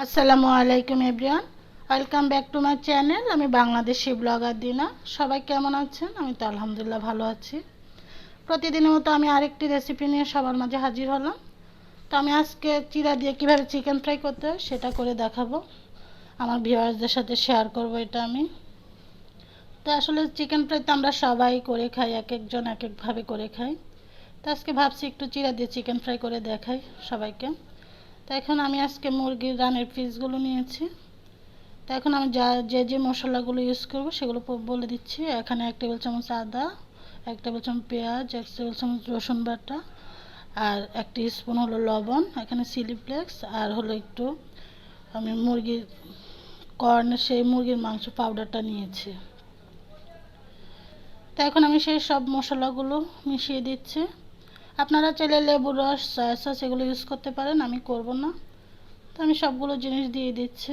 আসসালামু আলাইকুম everyone, welcome back to my channel. আমি বাংলাদেশি ব্লগার দিনা। সবাই কেমন আছেন? আমি তো আলহামদুলিল্লাহ ভালো আছি। প্রতিদিনের মতো আমি আরেকটি রেসিপি নিয়ে সবার মাঝে হাজির হলাম। তো আমি আজকে চিড়া দিয়ে কীভাবে চিকেন ফ্রাই করতে হয় সেটা করে দেখাবো, আমার ভিউয়ার্সদের সাথে শেয়ার করব এটা আমি। তো আসলে চিকেন ফ্রাই তো আমরা সবাই করে খাই, এক একজন এক একভাবে করে খাই। তো আজকে ভাবছি একটু চিড়া দিয়ে চিকেন ফ্রাই করে দেখাই সবাইকে। তো এখন আমি আজকে মুরগির রানের পিসগুলো নিয়েছি। তো এখন আমি যে মশলাগুলো ইউজ করব সেগুলো বলে দিচ্ছি। এখানে 1 টেবিল চামচ আদা, 1 টেবিল চামচ পেঁয়াজ, 1 টেবিল চামচ রসুন বাটা, আর 1 স্পুন হলো লবণ, এখানে চিলি ফ্লেক্স, আর হলো একটু আমি মুরগির সেই মুরগির মাংস পাউডারটা নিয়েছি। তো এখন আমি সেই সব মশলাগুলো মিশিয়ে দিচ্ছি। আপনারা চাইলে লেবুর রস, সয়া সস এগুলো ইউজ করতে পারেন, আমি করব না। তো আমি সবগুলো জিনিস দিয়ে দিচ্ছি।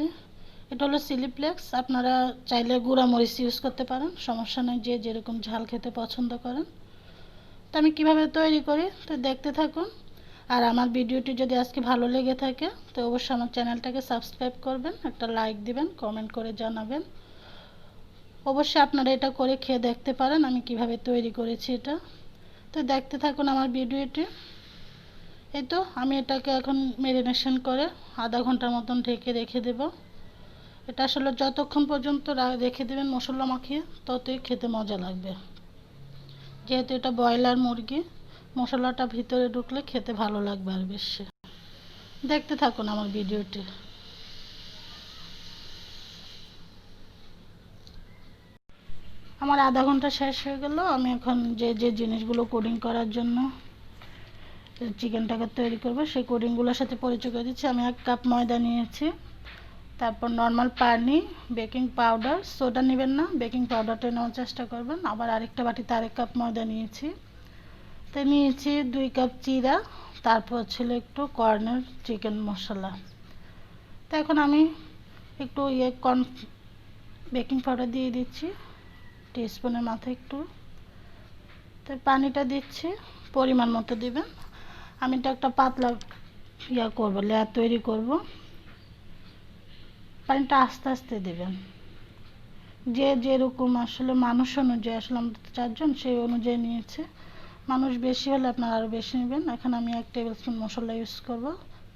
এটা হলো চিলি ফ্লেক্স, আপনারা চাইলে গুঁড়া মরিচ ইউজ করতে পারেন, সমস্যা নেই, যে যেরকম ঝাল খেতে পছন্দ করেন। তো আমি কিভাবে তৈরি করি তো দেখতে থাকুন। আর আমার ভিডিওটি যদি আজকে ভালো লেগে থাকে তো অবশ্যই আমার চ্যানেলটাকে সাবস্ক্রাইব করবেন, একটা লাইক দিবেন, কমেন্ট করে জানাবেন। অবশ্যই আপনারা এটা করে খেয়ে দেখতে পারেন আমি কিভাবে তৈরি করেছি এটা। তো দেখতে থাকুন আমার ভিডিওটি। এই তো আমি এটাকে এখন ম্যারিনেশন করে আধা ঘন্টার মতন ঢেকে রেখে দেব। এটা আসলে যতক্ষণ পর্যন্ত রেখে দেবেন মশলা মাখিয়ে ততই খেতে মজা লাগবে। যেহেতু এটা ব্রয়লার মুরগি, মশলাটা ভিতরে ঢুকলে খেতে ভালো লাগবে আর বেশি। দেখতে থাকুন আমার ভিডিওটি। আমার আধা ঘন্টা শেষ হয়ে গেল। আমি এখন যে জিনিসগুলো কোডিং করার জন্য চিকেনটাকে তৈরি করব সেই কোডিংগুলোর সাথে পরিচয় করে দিচ্ছি। আমি 1 কাপ ময়দা নিয়েছি, তারপর নর্মাল পানি, বেকিং পাউডার, সোডা নেবেন না, বেকিং পাউডারটা নেওয়ার চেষ্টা করবেন। আবার আরেকটা বাটিতে 1 কাপ ময়দা নিয়েছি। তো নিয়েছি 2 কাপ চিরা, তারপর ছিল একটু কর্নের চিকেন মশলা। তো এখন আমি একটু বেকিং পাউডার দিয়ে দিচ্ছি টিস্পুনের মাথায় একটু। তো পানিটা দিচ্ছি পরিমাণ মতো দিবেন। আমি এটা একটা পাতলা করব, লেয়ার তৈরি করব। পানিটা আস্তে আস্তে দেবেন, যেরকম আসলে মানুষ অনুযায়ী, আসলে আমরা 4 জন, সেই অনুযায়ী নিয়েছে। মানুষ বেশি হলে আপনারা আরও বেশি নেবেন। এখন আমি 1 টেবিল স্পুন মশলা ইউজ করব,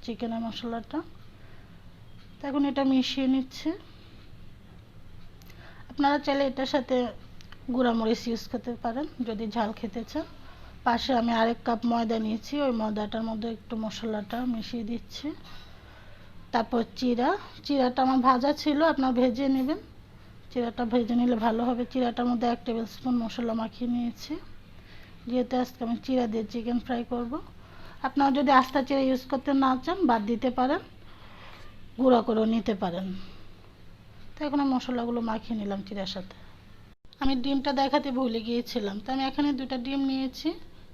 চিকেনের মশলাটা। তো এখন এটা মিশিয়ে নিচ্ছে। আপনারা চাইলে এটার সাথে গুঁড়া মরিচ ইউজ করতে পারেন যদি ঝাল খেতে চান। পাশে আমি 1 কাপ ময়দা নিয়েছি, ওই ময়দাটার মধ্যে একটু মশলাটা মিশিয়ে দিচ্ছি। তারপর চিরাটা আমার ভাজা ছিল, আপনারা ভেজে নেবেন। চিরাটা ভেজে নিলে ভালো হবে। চিরাটার মধ্যে 1 টেবিল স্পুন মশলা মাখিয়ে নিয়েছি, যেহেতু আজকে আমি চিরা দিয়ে চিকেন ফ্রাই করব। আপনারা যদি আস্তা চিরা ইউজ করতে না চান বাদ দিতে পারেন, গুঁড়া করেও নিতে পারেন। তো এখন আমি মশলাগুলো মাখিয়ে নিলাম চিরার সাথে। আমি ডিমটা দেখাতে ভুলে গিয়েছিলাম, তো আমি এখানে 2টা ডিম নিয়েছি।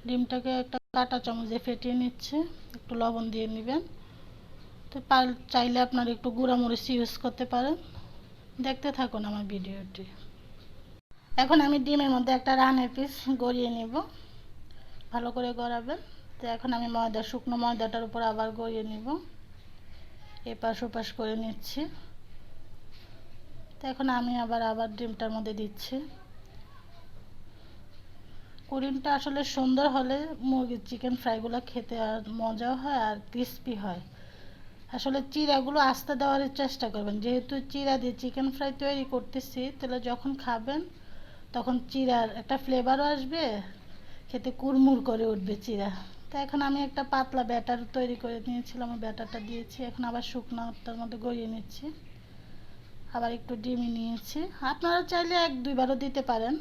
ডিমটাকে একটা কাঁটা চামচ দিয়ে ফেটিয়ে নিচ্ছে, একটু লবণ দিয়ে নেবেন। তো চাইলে আপনারা একটু গুঁড়া মরিচ ইউজ করতে পারেন। দেখতে থাকুন আমার ভিডিওটি। এখন আমি ডিমের মধ্যে একটা রানের পিস গড়িয়ে নেব, ভালো করে গড়াবেন। তো এখন আমি শুকনো ময়দাটার উপর আবার গড়িয়ে নেব, এপাশ ওপাশ করে নিচ্ছি। তো এখন আমি আবার ডিমটার মধ্যে দিচ্ছি। কুড়িনটা আসলে সুন্দর হলে মুরগির চিকেন ফ্রাইগুলো খেতে আর মজা হয় আর ক্রিস্পি হয়। আসলে চিরাগুলো আস্তে দেওয়ার চেষ্টা করবেন, যেহেতু চিরা দিয়ে চিকেন ফ্রাই তৈরি করতেছি, তাহলে যখন খাবেন তখন চিরার একটা ফ্লেভারও আসবে, খেতে কুড়মুড় করে উঠবে চিরা। তো এখন আমি একটা পাতলা ব্যাটার তৈরি করে নিয়েছিলাম, ব্যাটারটা দিয়েছি। এখন আবার শুকনোটার মধ্যে গড়িয়ে নিচ্ছি। আবার একটু ডিমি নিয়েছি, আপনারা চাইলে 1-2 বারও দিতে পারেন।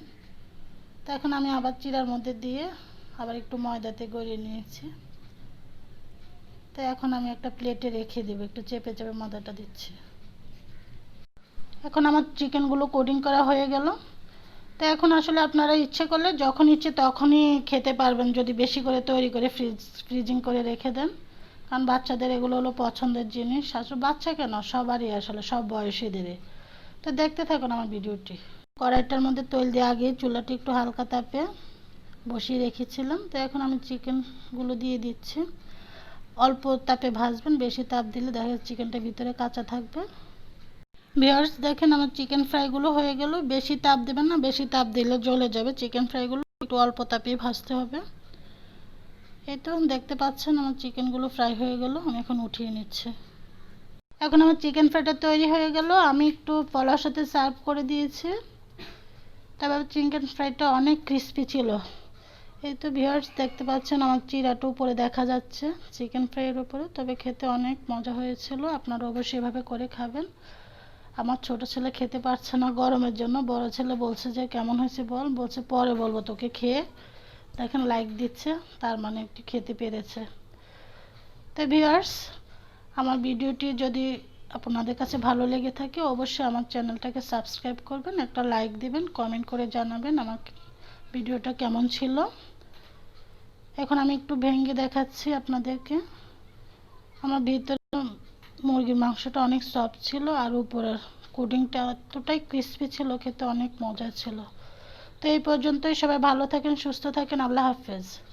তো এখন আমি আবার চিরার মধ্যে দিয়ে আবার একটু ময়দাতে গড়িয়ে নিয়েছি। তো এখন আমি একটা প্লেটে রেখে দেব, একটু চেপে চেপে ময়দাটা দিচ্ছি। এখন আমার চিকেনগুলো কোটিং করা হয়ে গেল। তো এখন আসলে আপনারা ইচ্ছে করলে যখন ইচ্ছে তখনই খেতে পারবেন, যদি বেশি করে তৈরি করে ফ্রিজিং করে রেখে দেন। কারণ বাচ্চাদের এগুলো হলো পছন্দের জিনিস, আসলে বাচ্চা কেন, সবারই, আসলে সব বয়সীদেরই। তো দেখতে থাকুন আমার ভিডিওটি। কড়াইটার মধ্যে তেল দিয়ে আগে চুলাটি একটু হালকা তাপে বসিয়ে রেখেছিলাম। তো এখন আমি চিকেনগুলো দিয়ে দিচ্ছি। অল্প তাপে ভাজবেন, বেশি তাপ দিলে দেখা যাচ্ছে চিকেনটা ভিতরে কাঁচা থাকবে। ভিউয়ার্স দেখেন আমার চিকেন ফ্রাইগুলো হয়ে গেল। বেশি তাপ দেবেন না, বেশি তাপ দিলে জ্বলে যাবে। চিকেন ফ্রাইগুলো একটু অল্প তাপেই ভাজতে হবে। এই তো দেখতে পাচ্ছেন আমার চিকেনগুলো ফ্রাই হয়ে গেল, আমি এখন উঠিয়ে নিচ্ছি। এখন আমার চিকেন ফ্রাইটা তৈরি হয়ে গেল, আমি একটু পোলাওর সাথে সার্ভ করে দিয়েছি। তবে চিকেন ফ্রাইটা অনেক ক্রিস্পি ছিল। এই তো ভিউয়ার্স দেখতে পাচ্ছেন আমার চিরাটা উপরে দেখা যাচ্ছে চিকেন ফ্রাইয়ের উপরে। তবে খেতে অনেক মজা হয়েছিল, আপনারা অবশ্যই এভাবে করে খাবেন। আমার ছোট ছেলে খেতে পারছে না গরমের জন্য, বড় ছেলে বলছে যে কেমন হয়েছে বল, বলছে পরে বলবো তোকে খেয়ে। দেখেন লাইক দিচ্ছে, তার মানে একটু খেতে পেরেছে। তো ভিউয়ার্স আমার ভিডিওটি যদি আপনাদের কাছে ভালো লেগে থাকে অবশ্যই আমার চ্যানেলটাকে সাবস্ক্রাইব করবেন, একটা লাইক দিবেন, কমেন্ট করে জানাবেন আমার ভিডিওটা কেমন ছিল। এখন আমি একটু ভেঙে দেখাচ্ছি আপনাদেরকে। আমার ভিতরে মুরগির মাংসটা অনেক সফট ছিল আর উপরের কোটিংটা এতটাই ক্রিস্পি ছিল, খেতে অনেক মজা ছিল। তো এই পর্যন্তই, সবাই ভালো থাকেন, সুস্থ থাকেন, আল্লাহ হাফেজ।